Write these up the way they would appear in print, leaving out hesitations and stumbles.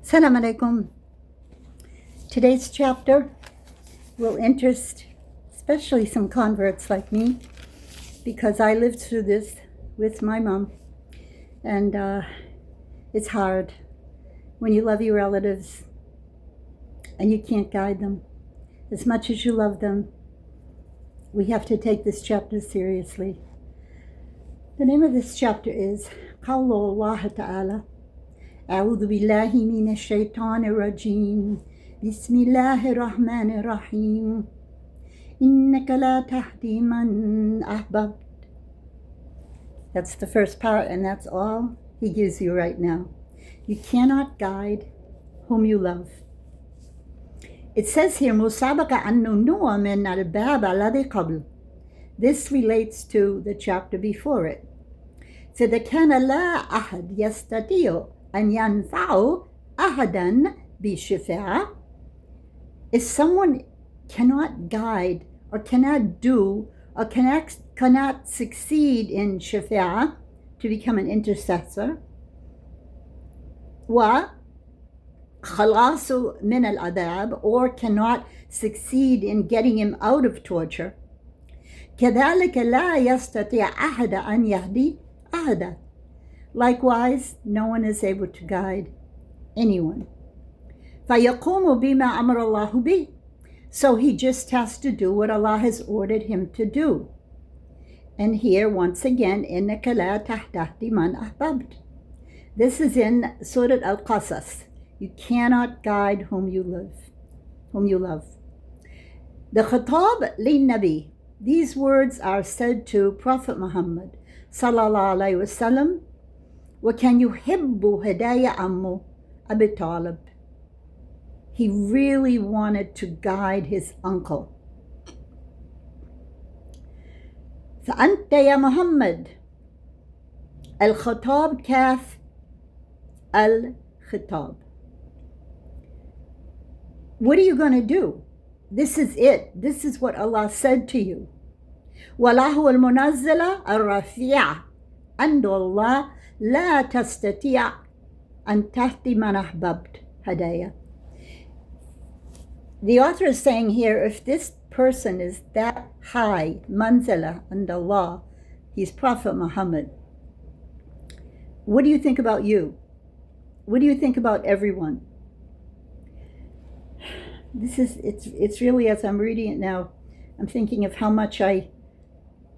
Assalamu alaikum. Today's chapter will interest especially some converts like me, because I lived through this with my mom, and it's hard when you love your relatives and you can't guide them as much as you love them. We have to take this chapter seriously. The name of this chapter is قول الله تعالى أعوذ بالله من الشيطان الرجيم بسم الله الرحمن الرحيم إنك لا تهدي من أحببت. That's the first part, and that's all he gives you right now. You cannot guide whom you love. It says here مسابقة أن نوع من الباب الذي قبل. This relates to the chapter before it. فإذا كان لا أحد يستطيع أن ينفع أحدا بشفاعة. If someone cannot guide or cannot do or cannot succeed in shafa'ah, to become an intercessor, وخلاص من العذاب, or cannot succeed in getting him out of torture, كذلك لا يستطيع أحد أن يهدي أحدا. Likewise, no one is able to guide anyone. فيقوم بما أمر الله به. So he just has to do what Allah has ordered him to do. And here, once again, إنك لا تهدي من أحببت. This is in Surah Al-Qasas. You cannot guide whom you love. The khitab للنبي. These words are said to Prophet Muhammad sallallahu alayhi wasallam. وكان يحب هدايا عمه Abu Talib. He really wanted to guide his uncle. فأنت يا محمد الخطاب كاف الخطاب. What are you going to do? This is it. This is what Allah said to you. وله المنزلة الرفيعة عند الله لا تستطيع أن تهدي من أحببت هدايا. The author is saying here, if this person is that high, manzala and Allah, he's Prophet Muhammad, what do you think about you? What do you think about everyone? It's really, as I'm reading it now, I'm thinking of how much I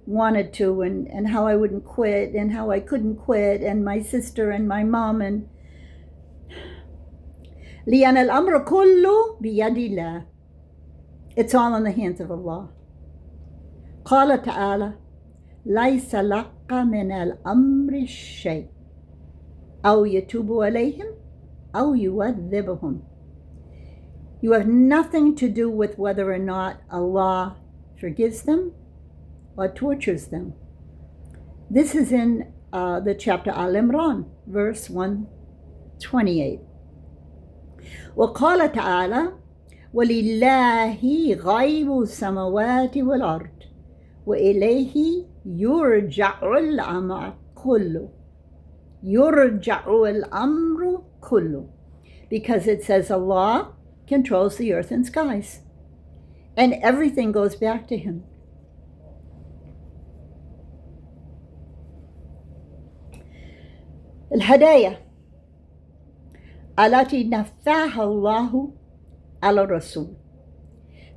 wanted to, and how I wouldn't quit, and how I couldn't quit, and my sister and my mom, and لأن الأمر كله بيد الله. It's all in the hands of Allah. قال تعالى ليس لك من الأمر شيء أو يتوب عليهم أو يعذبهم. You have nothing to do with whether or not Allah forgives them or tortures them. This is in the chapter Al-Imran, verse 128. وقال تعالى ولله غيب السماوات والأرض وإليه يرجع الأمر كله. يرجع الأمر كله. Because it says Allah controls the earth and skies, and everything goes back to him. الهدايا التي نفاها الله على الرسول.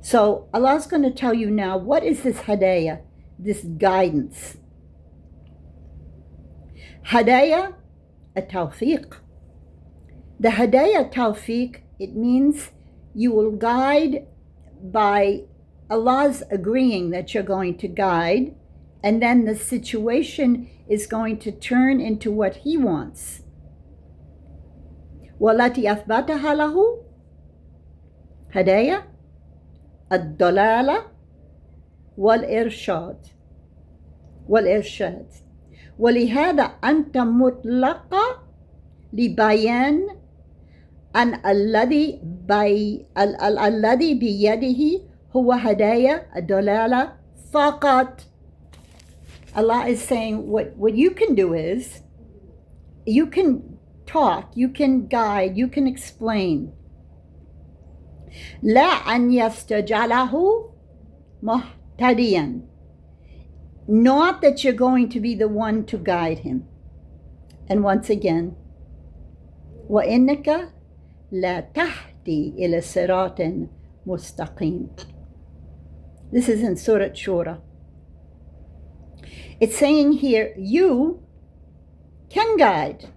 So Allah's going to tell you now, what is this hadaya, this guidance? Hadaya at-tawfiq. The hadaya tawfiq, it means you will guide by Allah's agreeing that you're going to guide, and then the situation is going to turn into what he wants. والتي أثبتها له هدايا الضلالة والإرشاد ولهذا أنت مطلقة لبيان أن الذي بيده هو هدايا الضلالة فقط. Allah is saying what you can do is you can talk, you can guide, you can explain. لا أن يستجعله مهتديا. Not that you're going to be the one to guide him. And once again, وإنك لا تهدي إلى صراط مستقيم. This is in Surah Shura. It's saying here, you can guide,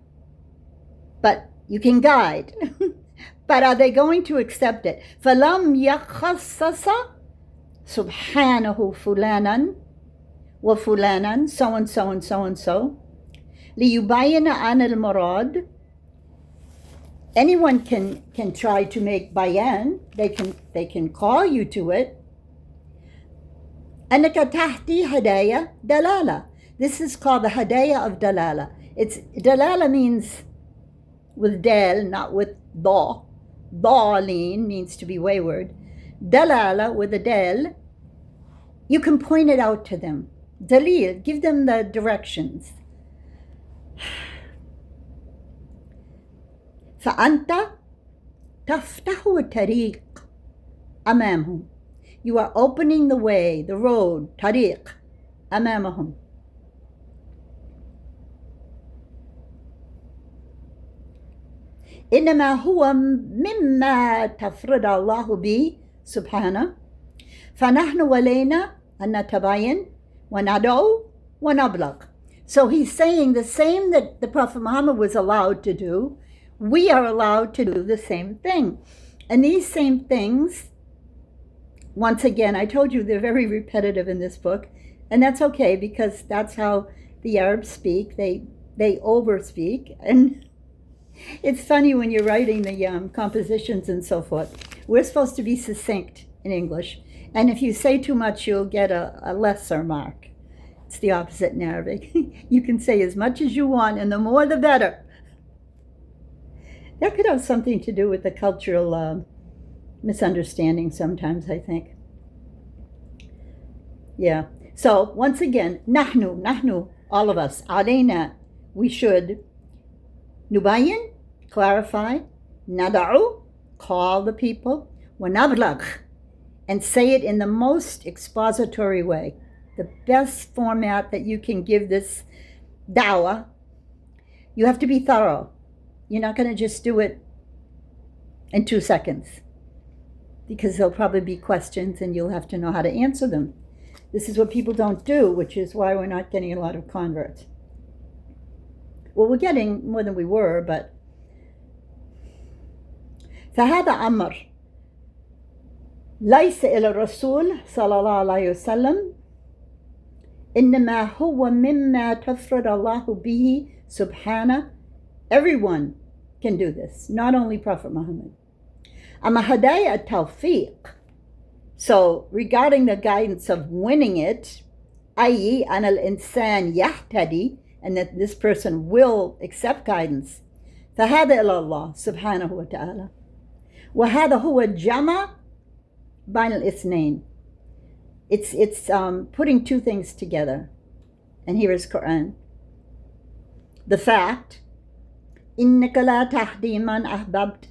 but you can guide. But are they going to accept it? فَلَمْ يَخَصَّصَ سُبْحَانَهُ فُلَانًا وَفُلَانًا so and so and so and so لِيُبَيِّنَ عَنَ الْمُرَادِ. Anyone can try to make bayan. They can call you to it. أنك تهدي هدايا دلالة. This is called the hadaya of dalala. It's dalala means with dal, not with da. Dalin means to be wayward. Dalala with a dal. You can point it out to them. Dalil, give them the directions. فأنت تفتح الطريق أمامهم. You are opening the way, the road, طريق أمامهم. إنما هو مما تفرض الله به سبحانه فنحن ولينا أن نتبين وندعو ونبلغ. So he's saying the same that the Prophet Muhammad was allowed to do, we are allowed to do the same thing. And these same things, once again, I told you they're very repetitive in this book, and that's okay because that's how the Arabs speak. They overspeak, and it's funny when you're writing the compositions and so forth. We're supposed to be succinct in English, and if you say too much, you'll get a lesser mark. It's the opposite in Arabic. You can say as much as you want, and the more the better. That could have something to do with the cultural misunderstanding sometimes, I think. Yeah. So once again, nahnu, all of us, علينا, we should, nubayin, clarify, nada'u, call the people, ونبلغ, and say it in the most expository way, the best format that you can give this dawah. You have to be thorough. You're not going to just do it in 2 seconds because there'll probably be questions and you'll have to know how to answer them. This is what people don't do, which is why we're not getting a lot of converts. Well, we're getting more than we were, but فهذا أمر ليس إلى الرسول صلى الله عليه وسلم إنما هو مما تفرض الله به سبحانه. Everyone can do this, not only Prophet Muhammad. أما هدايا التوفيق. So regarding the guidance of winning it, i.e. أن الإنسان يهتدي, and that this person will accept guidance, فهذا إلى الله سبحانه وتعالى. وهذا هو الجمع بين الاثنين. It's putting two things together. And here is Quran. The fact, إنك لا تهدي من أحببت,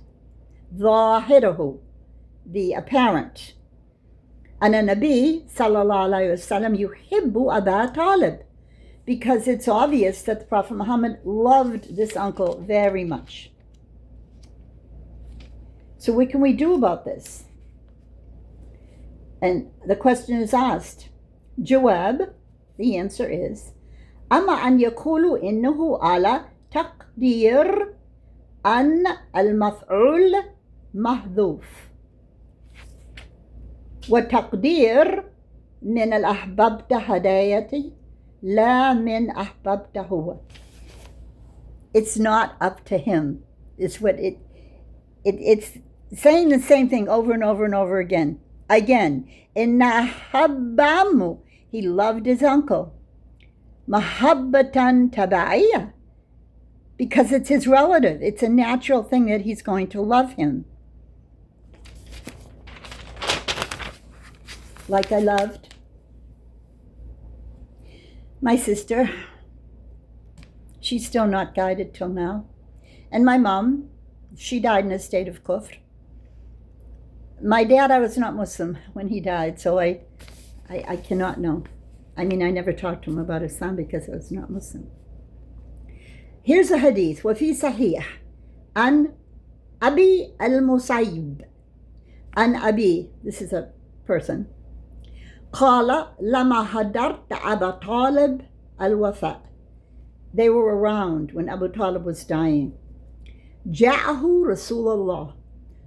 ظاهره, the apparent. أن النبي صلى الله عليه وسلم يحب أبا طالب, because it's obvious that the Prophet Muhammad loved this uncle very much. So what can we do about this? And the question is asked. Jawab, the answer is, أما أن يقولوا إنه على تقدير أن المفعول محذوف وتقدير من الأحببت هدايتي لا من أحببت هو. It's not up to him. It's what it's saying the same thing over and over and over again. Again, inna habbamu, he loved his uncle. Mahabbatan taba'iyya, because it's his relative. It's a natural thing that he's going to love him. Like I loved my sister. She's still not guided till now. And my mom, she died in a state of kufr. My dad, I was not Muslim when he died, so I cannot know. I mean, I never talked to him about Islam because I was not Muslim. Here's a hadith. وفي صحيح عن أبي المصيب عن أبي, this is a person, قال لما حضرت أبا طالب الوفاة. They were around when Abu Talib was dying. جاءه رسول الله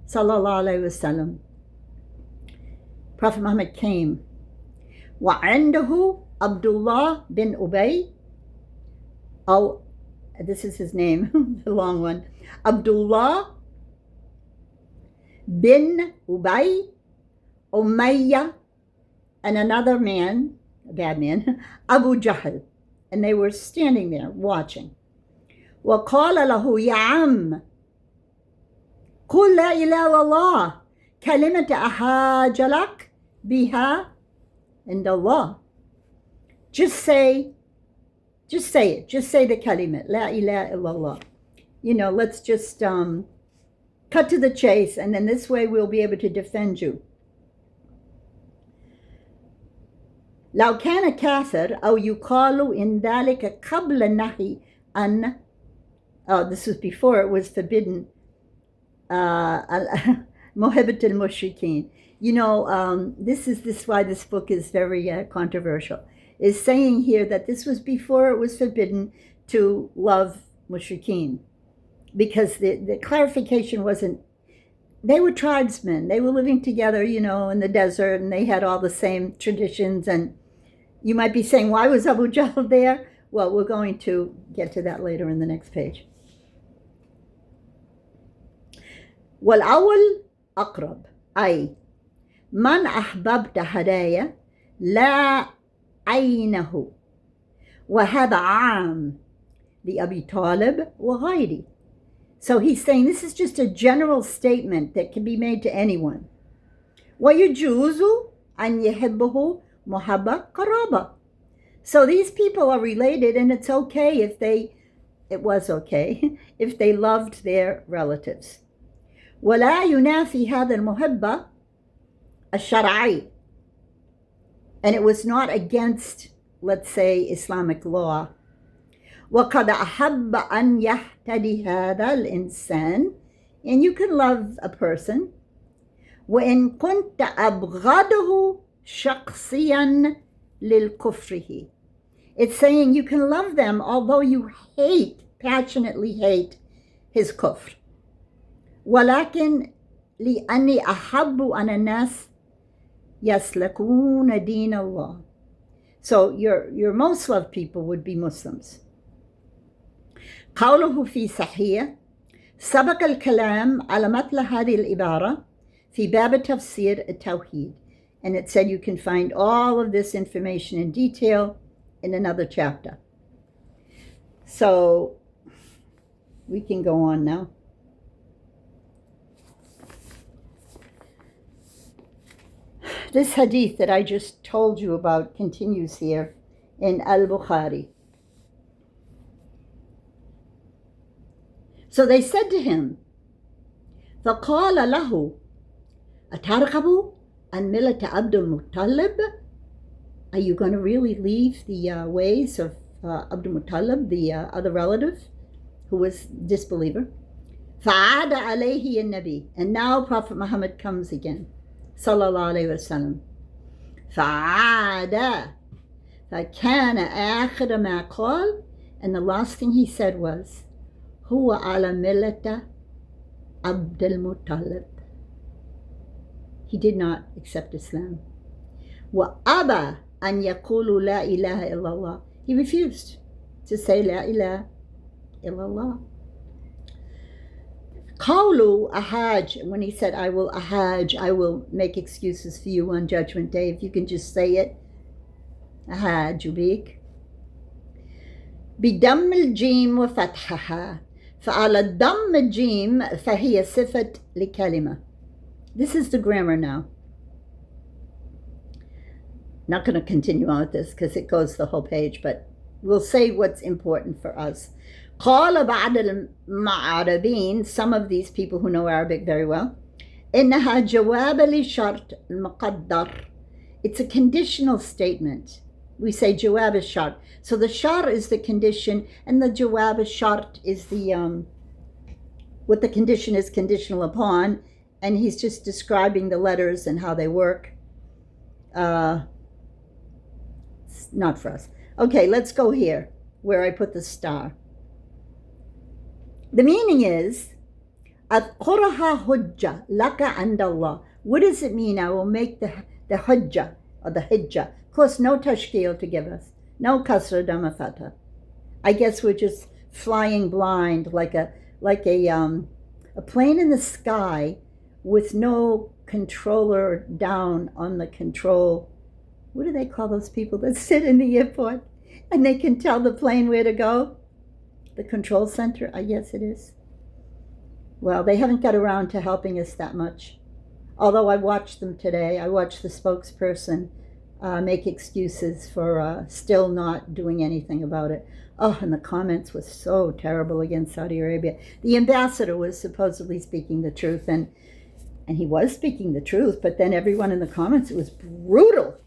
صلى الله عليه وسلم. Prophet Muhammad came. وعنده عبد الله بن أبي, oh, this is his name, the long one, Abdullah bin Ubay, Umayyah, and another man, a bad man, Abu Jahl. And they were standing there watching. وقال له يا عم قل لا إله إلا الله كلمة أحاج لك بها عند الله. Just say it. Just say the kalimat, La ilaha illallah. You know, let's just cut to the chase, and then this way we'll be able to defend you. لو كان كافر أو يقال إن ذلك قبل النهي عن, oh, this was before it was forbidden, محبة المشركين. You know, this is why this book is very controversial. Is saying here that this was before it was forbidden to love mushrikeen, because the clarification wasn't, they were tribesmen, they were living together, you know, in the desert, and they had all the same traditions. And you might be saying, why was Abu Jahl there? Well, we're going to get to that later in the next page. والأول أقرب أي من أحببت هدايا لا عينه وهذا عام لأبي طالب وغيره. So he's saying this is just a general statement that can be made to anyone. ويجوز أن يحبه محبة قرابة. So these people are related, and it's okay if it was okay if they loved their relatives. ولا ينافي هذا المحبة الشرعي. And it was not against, let's say, Islamic law. وقد أحب أن يهتدي هذا الإنسان. And you can love a person. وإن كنت أبغضه شخصيا للكفره. It's saying you can love them although you passionately hate his kufr. ولكن لأني أحب أن الناس يسلكون دين الله. So your most loved people would be Muslims. قوله في صحيح سبق الكلام على مثل هذه العبارة في باب تفسير التوحيد. And it said you can find all of this information in detail in another chapter. So we can go on now. This hadith that I just told you about continues here in Al-Bukhari. So they said to him, فَقَالَ لَهُ أَتَرْغَبُ عَنْ مِلَّةِ عَبْدِ الْمُطَّلِبِ. Are you going to really leave the ways of Abdul Muttalib, the other relative who was disbeliever? فَعَادَ عَلَيْهِ النَّبِي. And now Prophet Muhammad comes again. Sallallahu alayhi wasallam. فَعَادَ فَكَانَ آخِرَ مَا قَالَ. And the last thing he said was, هُوَ عَلَى مِلَّةِ عَبْدِ الْمُطَّلِبِ. He did not accept Islam. وَأَبَى أَنْ يَقُولُوا لَا إِلَهَ إِلَّا اللَّهِ. He refused to say La ilaha illallah. قَوْلُ أَحَاج. When he said, I will make excuses for you on Judgment Day. If you can just say it. أحاج بك. بِدَمِّ الْجِيمِ وَفَتْحَهَا. فَعَلَى الدَّمِّ الجيم فَهِيَ صِفَةٌ لِكَلِمَةٍ. This is the grammar now. Not going to continue on with this because it goes the whole page, but we'll say what's important for us. قال بعض المعاربين, some of these people who know Arabic very well, إنها جواب لشرط المقدر. It's a conditional statement. We say jawab is shart. So the shart is the condition, and the jawab is shart is the what the condition is conditional upon, and he's just describing the letters and how they work. Not for us. Okay, let's go here where I put the star. The meaning is أذكرها حجة لك عند الله. What does it mean? I will make the hujjah or the hijjah. Of course, no tashkil to give us, no kasra dama fatha. I guess we're just flying blind like a plane in the sky with no controller down on the control. What do they call those people that sit in the airport and they can tell the plane where to go? The control center, I guess it is. Well, they haven't got around to helping us that much. Although I watched them today. I watched the spokesperson make excuses for still not doing anything about it. Oh, and the comments were so terrible against Saudi Arabia. The ambassador was supposedly speaking the truth, and he was speaking the truth, but then everyone in the comments, it was brutal.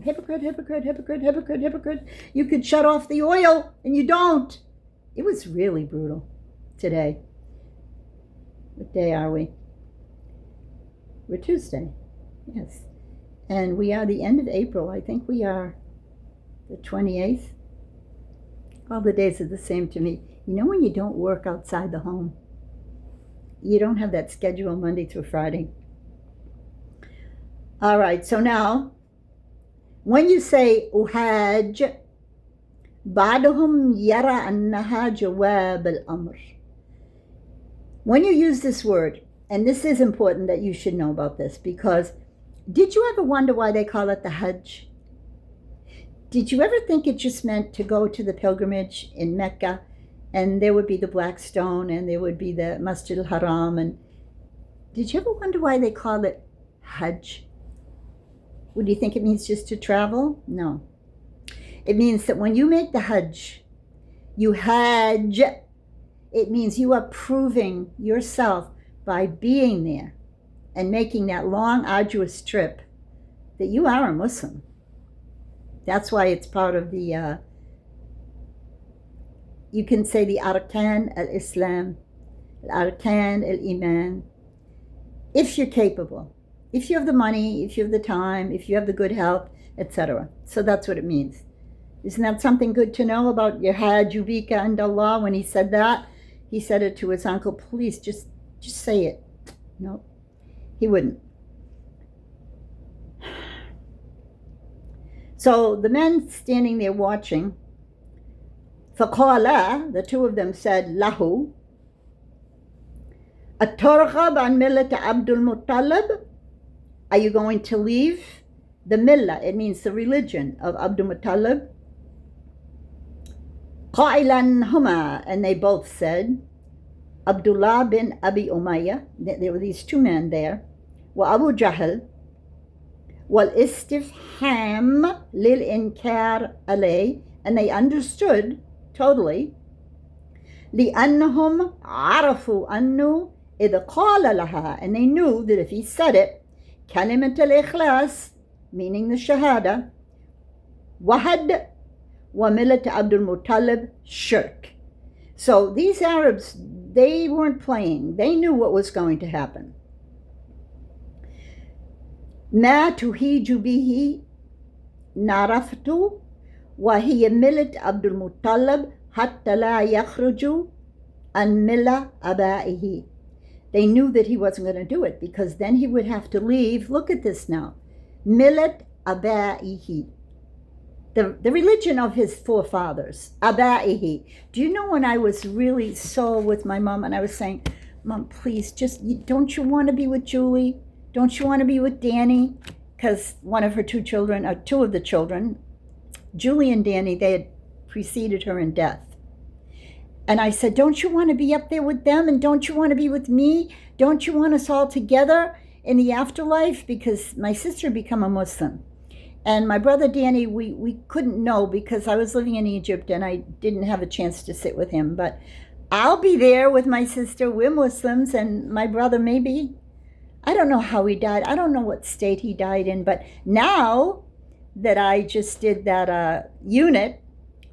Hypocrite, hypocrite, hypocrite, hypocrite, hypocrite. You could shut off the oil, and you don't. It was really brutal today. What day are we? We're Tuesday, yes. And we are the end of April. I think we are the 28th. All the days are the same to me. You know when you don't work outside the home? You don't have that schedule Monday through Friday. All right, so now, when you say uhaj, بعضهم يرى أنها جواب الأمر. When you use this word, and this is important that you should know about this, because did you ever wonder why they call it the Hajj? Did you ever think it just meant to go to the pilgrimage in Mecca, and there would be the Black Stone, and there would be the Masjid al-Haram, and did you ever wonder why they call it Hajj? Would you think it means just to travel? No. It means that when you make the Hajj, you Hajj. It means you are proving yourself by being there and making that long, arduous trip that you are a Muslim. That's why it's part of the, you can say the Arkan al-Islam, Arkan al-Iman, if you're capable, if you have the money, if you have the time, if you have the good health, etc. So that's what it means. Isn't that something good to know about your Hajj Ubika and Allah? When he said that, he said it to his uncle, please just say it. No, he wouldn't. So the men standing there watching, فَقَالَا, the two of them said, lahu, أَتَرْغَبْ عَنْ مِلَّةِ عَبْدُ الْمُطَّلِبِ. Are you going to leave the millah? It means the religion of Abdul Muttalib. قَائِلًا هُمَا, and they both said, Abdullah bin Abi Umayyah, there were these two men there, wa Abu Jahl, wal istifham lil inkar alay, and they understood totally, لأنهم عرفوا أنه إذا قال لها, and they knew that if he said it, كلمة الإخلاص, meaning the shahada, wahad wa millat Abdul Muttalib shirk. So these Arabs, they weren't playing. They knew what was going to happen. ما تهيج به نعرفت وهي ملة عبد المطلب حتى لا يخرج عن ملة آبائه. They knew that he wasn't going to do it because then he would have to leave. Look at this now. Millat آبائه. The religion of his forefathers, Abaihi. Do you know when I was really so with my mom and I was saying, Mom, please, don't you want to be with Julie? Don't you want to be with Danny? Because one of her two of the children, Julie and Danny, they had preceded her in death. And I said, don't you want to be up there with them? And don't you want to be with me? Don't you want us all together in the afterlife? Because my sister had become a Muslim. And my brother Danny, we couldn't know because I was living in Egypt and I didn't have a chance to sit with him. But I'll be there with my sister. We're Muslims, and my brother maybe. I don't know how he died. I don't know what state he died in. But now that I just did that unit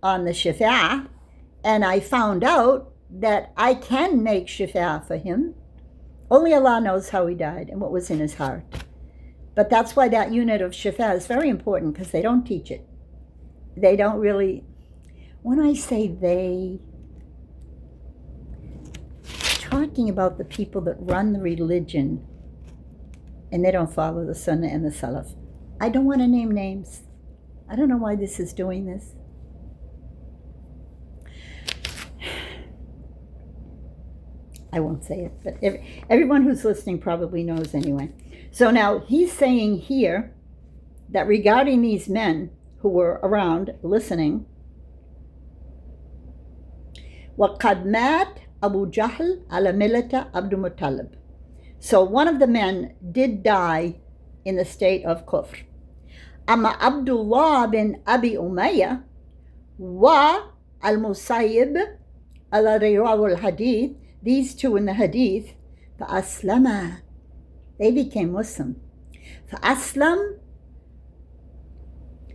on the shifa, and I found out that I can make shifa for him. Only Allah knows how he died and what was in his heart. But that's why that unit of shifa is very important, because they don't teach it. They don't really, when I say they, talking about the people that run the religion and they don't follow the Sunnah and the Salaf. I don't want to name names. I don't know why this is doing this. I won't say it, but everyone who's listening probably knows anyway. So now he's saying here that regarding these men who were around listening, وَقَدْ مَاتْ Abu Jahl ala millata Abu Talib. So one of the men did die in the state of kufr. Amma Abdullah bin Abi Umayyah wa al-Musayyib ala riwaw al-Hadith, these two in the Hadith, فَأَسْلَمَا, they became Muslim. فَأَسْلَمْ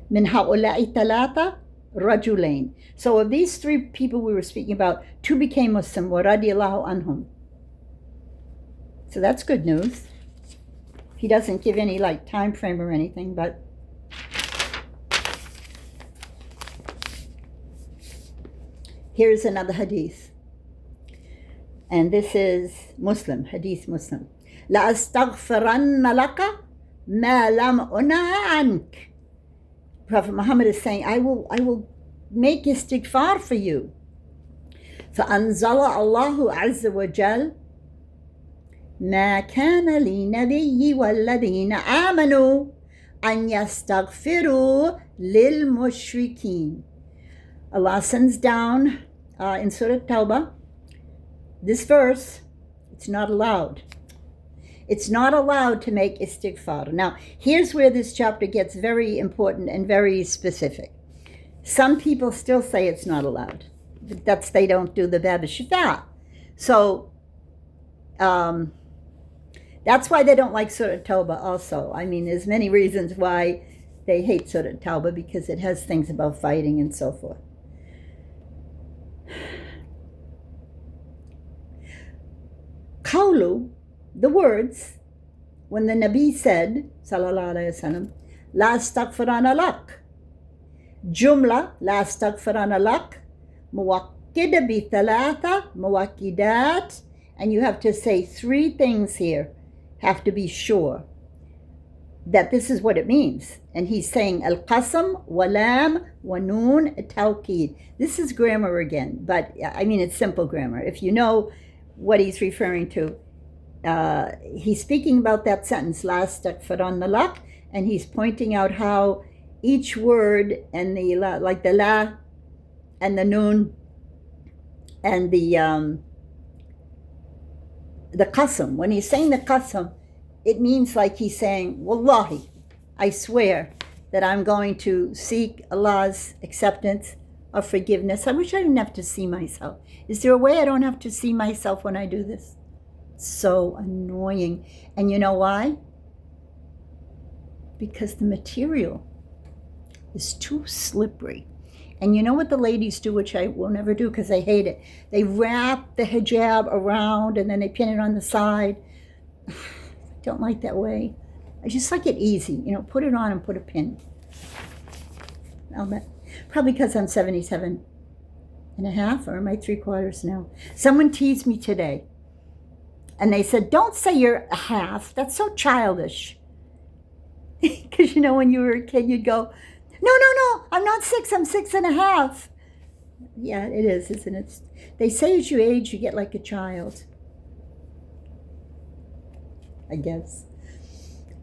مِنْ هَؤُلَاءِ ثَلَاثَ رَجُلَيْنِ. So of these three people we were speaking about, two became Muslim, وَرَضِيَ اللَّهُ عَنْهُمْ. So that's good news. He doesn't give any time frame or anything, but here's another hadith. And this is Muslim, hadith Muslim. لَأَسْتَغْفِرَنَّ لَكَ مَا لَمْ أُنَهَ عَنْكَ. Prophet Muhammad is saying, I will make istighfar for you. فَأَنزَلَ اللَّهُ عَزَّ وَجَلَّ ما كان للنبي والذين آمنوا أن يستغفروا للمشركين. Allah sends down in Surah Tawbah this verse. It's not allowed. It's not allowed to make istighfar. Now, here's where this chapter gets very important and very specific. Some people still say it's not allowed. They don't do the Bab Shifa. So, that's why they don't like Surah Tawbah also. I mean, there's many reasons why they hate Surah Tawbah, because it has things about fighting and so forth. Qawlu, the words, when the Nabi said, sallallahu alayhi wasallam, la astaghfirana lak, jumla la astaghfirana lak, muwakkida bi thalatha muwakkidat, and you have to say three things here. Have to be sure that this is what it means. And he's saying al-qasam, walam, wa-noon, tawqid. This is grammar again, but I mean it's simple grammar. If you know what he's referring to, he's speaking about that sentence, la astaghfiranna lak, and he's pointing out how each word and the la, like the la and the noon and the qasam, when he's saying the qasam, it means like he's saying, Wallahi, I swear that I'm going to seek Allah's acceptance of forgiveness. I wish I didn't have to see myself. Is there a way I don't have to see myself when I do this? It's so annoying. And you know why? Because the material is too slippery. And you know what the ladies do, which I will never do because I hate it? They wrap the hijab around and then they pin it on the side. I don't like that way. I just like it easy. Put it on and put a pin. Probably because I'm 77 and a half, or am I 3/4 now? Someone teased me today. And they said, don't say you're a half. That's so childish. Because when you were a kid, you'd go, no, I'm not 6, I'm 6.5. Yeah, it is, isn't it? They say as you age, you get like a child. I guess.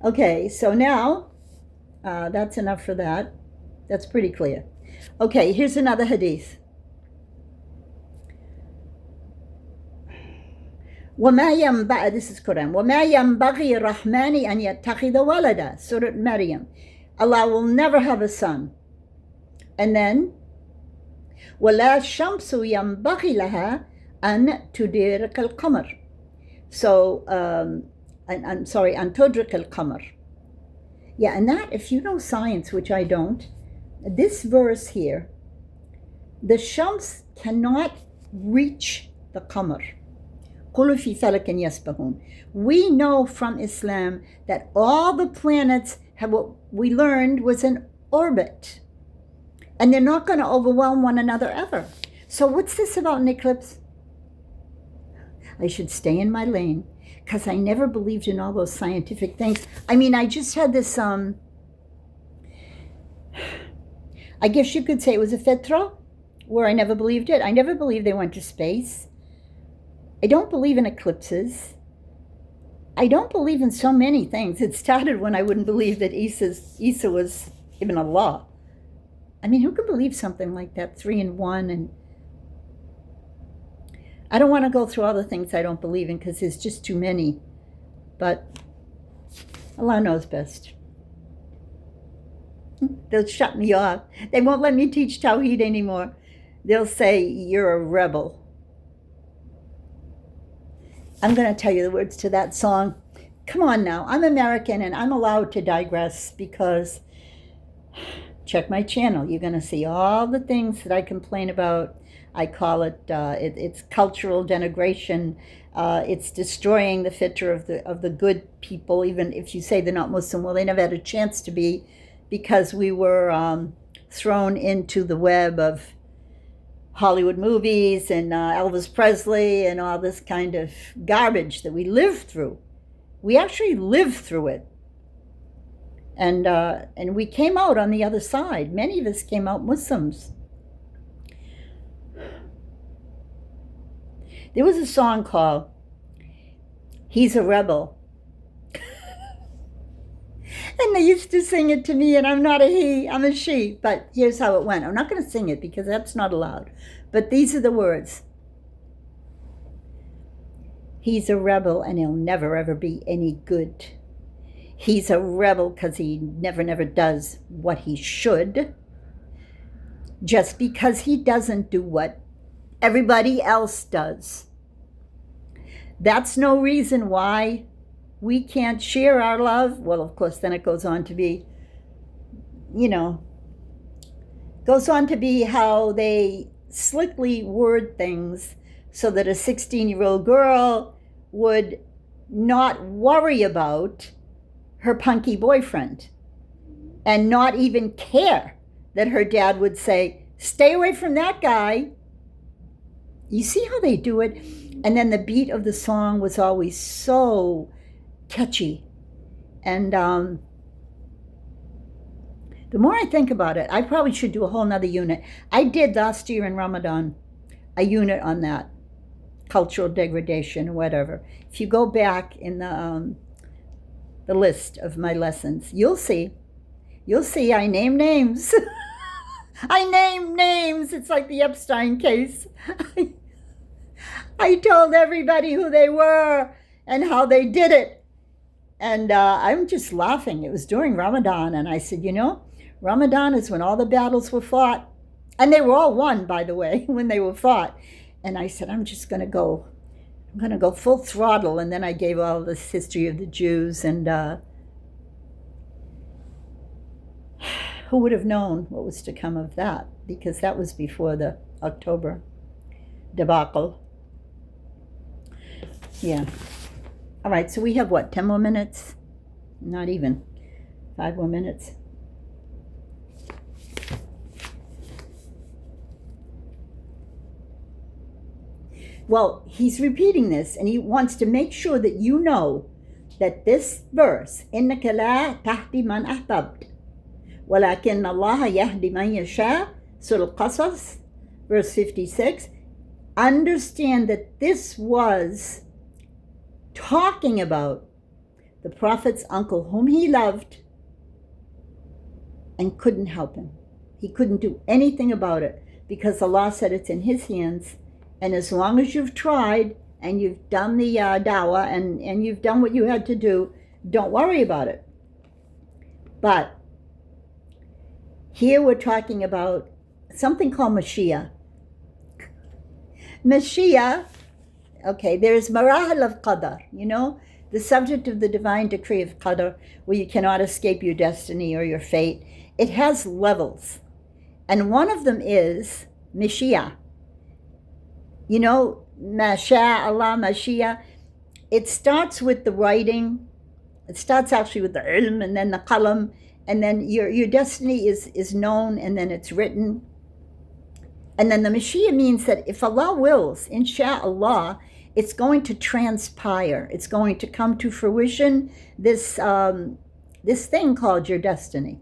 Okay, so now, that's enough for that. That's pretty clear. Okay, here's another hadith. This is Quran. وَمَا يَنْبَغِي الرَّحْمَنِ أَنْ يَتَّخِذَ وَلَدًا. Surah Maryam. Allah will never have a son. And then, وَلَا الشَّمْسُ يَنْبَغِي لَهَا أَن تُدْرِكَ الْقَمَرِ. So, I'm sorry, أن تدرك القمر. Yeah, and that, if you know science, which I don't, this verse here, the Shams cannot reach the Qamar. قُلُوا فِي فَلَكٍ يَسْبَحُونَ. We know from Islam that all the planets have, what we learned was an orbit. And they're not going to overwhelm one another ever. So what's this about an eclipse? I should stay in my lane, because I never believed in all those scientific things. I mean, I just had this, I guess you could say it was a fitra, where I never believed it. I never believed they went to space. I don't believe in eclipses. I don't believe in so many things. It started when I wouldn't believe that Isa was even Allah. I mean, who could believe something like that, 3 in 1? And I don't want to go through all the things I don't believe in, because there's just too many. But Allah knows best. They'll shut me off. They won't let me teach Tawheed anymore. They'll say, you're a rebel. I'm going to tell you the words to that song. Come on now. I'm American and I'm allowed to digress, because check my channel. You're going to see all the things that I complain about. I call it, it's cultural denigration. It's destroying the fitra of the good people, even if you say they're not Muslim. Well, they never had a chance to be, because we were thrown into the web of Hollywood movies and Elvis Presley and all this kind of garbage that we lived through. We actually lived through it. And we came out on the other side. Many of us came out Muslims. There was a song called He's a Rebel. And they used to sing it to me, and I'm not a he, I'm a she. But here's how it went. I'm not going to sing it because that's not allowed. But these are the words. He's a rebel and he'll never, ever be any good. He's a rebel because he never does what he should. Just because he doesn't do what everybody else does. That's no reason why we can't share our love. Well, of course, then it goes on to be, goes on to be how they slickly word things so that a 16-year-old girl would not worry about her punky boyfriend and not even care that her dad would say, stay away from that guy. You see how they do it? And then the beat of the song was always so catchy. And the more I think about it, I probably should do a whole nother unit. I did last year in Ramadan a unit on that, cultural degradation or whatever. If you go back in the list of my lessons, you'll see I name names. I name names. It's like the Epstein case. I told everybody who they were and how they did it. And I'm just laughing. It was during Ramadan. And I said, Ramadan is when all the battles were fought. And they were all won, by the way, when they were fought. And I said, I'm going to go full throttle. And then I gave all this history of the Jews. And who would have known what was to come of that? Because that was before the October debacle. Yeah. All right, so we have what, 10 more minutes? Not even. 5 more minutes. Well, he's repeating this, and he wants to make sure that you know that this verse, إِنَّكَ لَا تَهْدِي مَنْ أَحْبَبْتَ وَلَكِنَّ اللَّهَ يَهْدِي مَنْ يَشَاءُ, Surah Al-Qasas, verse 56, understand that this was talking about the Prophet's uncle, whom he loved and couldn't help him. He couldn't do anything about it because Allah said it's in his hands. And as long as you've tried and you've done the dawah and you've done what you had to do, don't worry about it. But Here we're talking about something called Mashiach. Mashiach, okay, there's marahil of qadar, the subject of the divine decree of qadar, where you cannot escape your destiny or your fate. It has levels. And one of them is Mashiach. Masha Allah, Mashiach. It starts with the writing. It starts actually with the ilm and then the qalam. And then your destiny is known and then it's written. And then the Mashiach means that if Allah wills, insha'Allah, it's going to transpire. It's going to come to fruition, this thing called your destiny.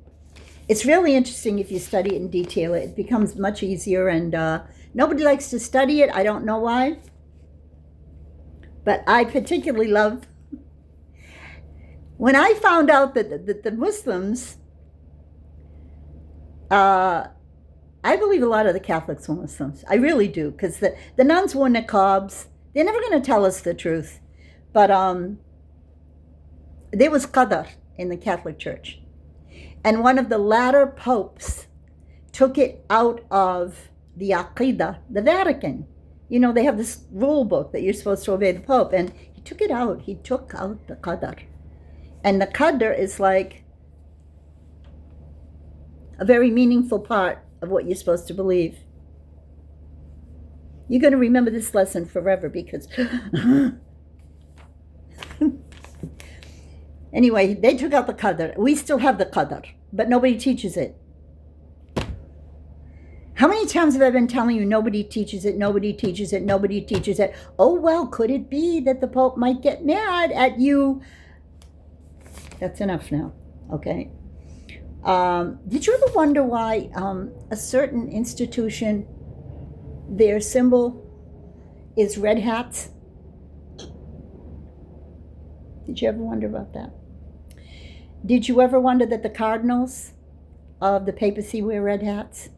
It's really interesting if you study it in detail. It becomes much easier, and nobody likes to study it. I don't know why. But I particularly love... When I found out that the Muslims... I believe a lot of the Catholics were Muslims. I really do, because the nuns wore niqabs. They're never going to tell us the truth. But there was qadar in the Catholic Church. And one of the latter popes took it out of the Aqidah, the Vatican. They have this rule book that you're supposed to obey the Pope. And he took it out. He took out the qadar. And the qadar is like a very meaningful part of what you're supposed to believe. You're going to remember this lesson forever because... Anyway, they took out the qadar. We still have the qadar, but nobody teaches it. How many times have I been telling you nobody teaches it, nobody teaches it, nobody teaches it? Oh, well, could it be that the Pope might get mad at you? That's enough now, okay? Did you ever wonder why a certain institution, their symbol is red hats? Did you ever wonder about that? Did you ever wonder that the cardinals of the papacy wear red hats?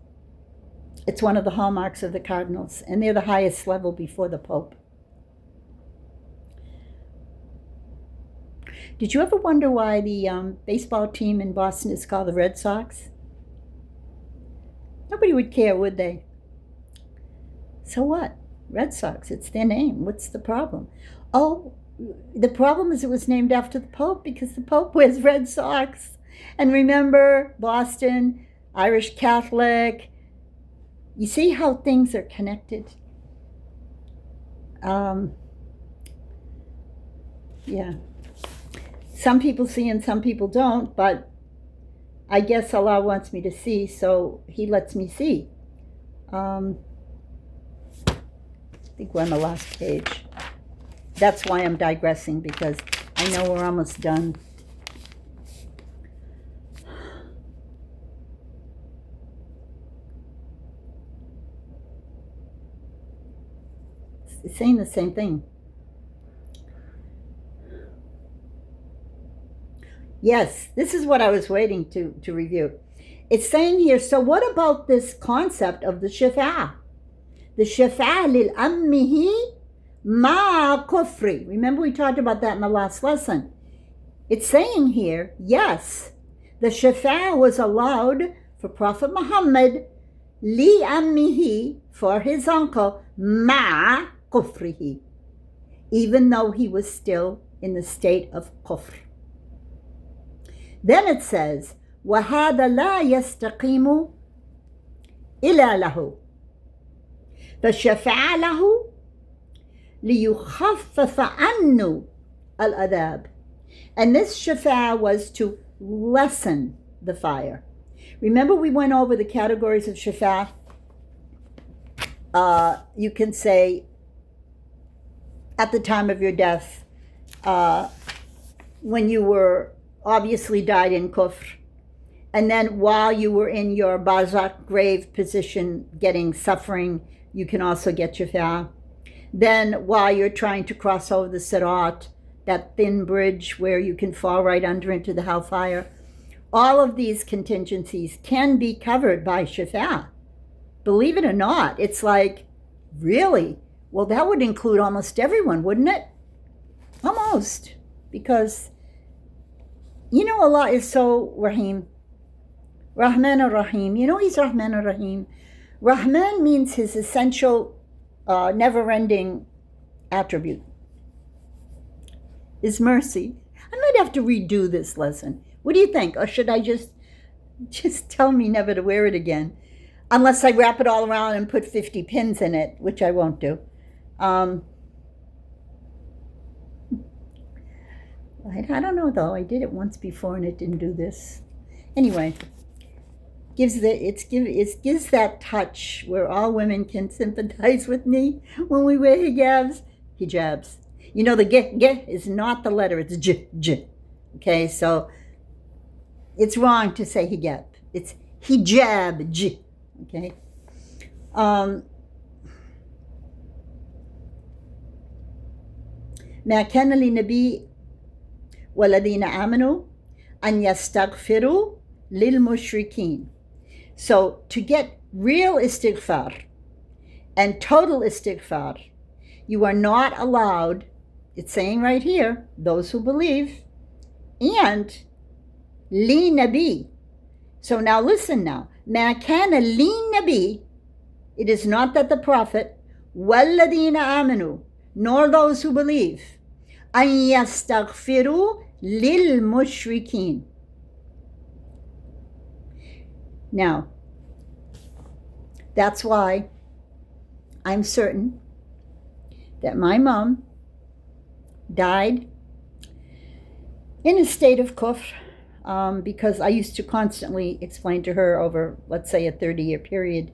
It's one of the hallmarks of the cardinals, and they're the highest level before the Pope. Did you ever wonder why the baseball team in Boston is called the Red Sox? Nobody would care, would they? So what? Red Sox, it's their name. What's the problem? Oh, the problem is it was named after the Pope because the Pope wears red socks. And remember, Boston, Irish Catholic. You see how things are connected? Yeah. Some people see and some people don't, but I guess Allah wants me to see, so He lets me see. I think we're on the last page. That's why I'm digressing, because I know we're almost done. It's saying the same thing. Yes, this is what I was waiting to review. It's saying here, so what about this concept of the shifa? The shifa lil ammihi ma kufri. Remember we talked about that in the last lesson. It's saying here, yes, the shifa was allowed for Prophet Muhammad li ammihi, for his uncle, ma kufrihi, even though he was still in the state of kufr. Then it says, وَهَذَا لَا يَسْتَقِيمُ إِلَّا لَهُ فَشَفَعَ لَهُ لِيُخَفَّفَ عَنُّ الْأَذَابِ. And this shafa was to lessen the fire. Remember we went over the categories of shafa? You can say, at the time of your death, when you were obviously died in kufr, and then while you were in your barzakh grave position suffering, you can also get shafa. Then while you're trying to cross over the sirat, that thin bridge where you can fall right under into the hellfire, all of these contingencies can be covered by shafa. Believe it or not, it's like, really? Well, that would include almost everyone, wouldn't it? Almost. Because, Allah is so Rahim. Rahman ar-Rahim. You know he's Rahman ar-Rahim. Rahman means his essential, never-ending attribute is mercy. I might have to redo this lesson. What do you think? Or should I just tell me never to wear it again? Unless I wrap it all around and put 50 pins in it, which I won't do. I don't know though. I did it once before and it didn't do this. Anyway, it gives that touch where all women can sympathize with me when we wear hijabs. You know, the ge is not the letter, it's j. Okay, so it's wrong to say hijab. It's hijab, j. Okay. ما كان للنبي والذين آمنوا أن يستغفروا للمشركين. So to get real istighfar and total istighfar, you are not allowed, it's saying right here, those who believe, and li nabi. So now listen now. ما كان للنبي, it is not that the Prophet, والذين آمنوا, nor those who believe, أن يستغفروا للمشركين. Now, that's why I'm certain that my mom died in a state of kufr, because I used to constantly explain to her over, let's say, a 30-year period,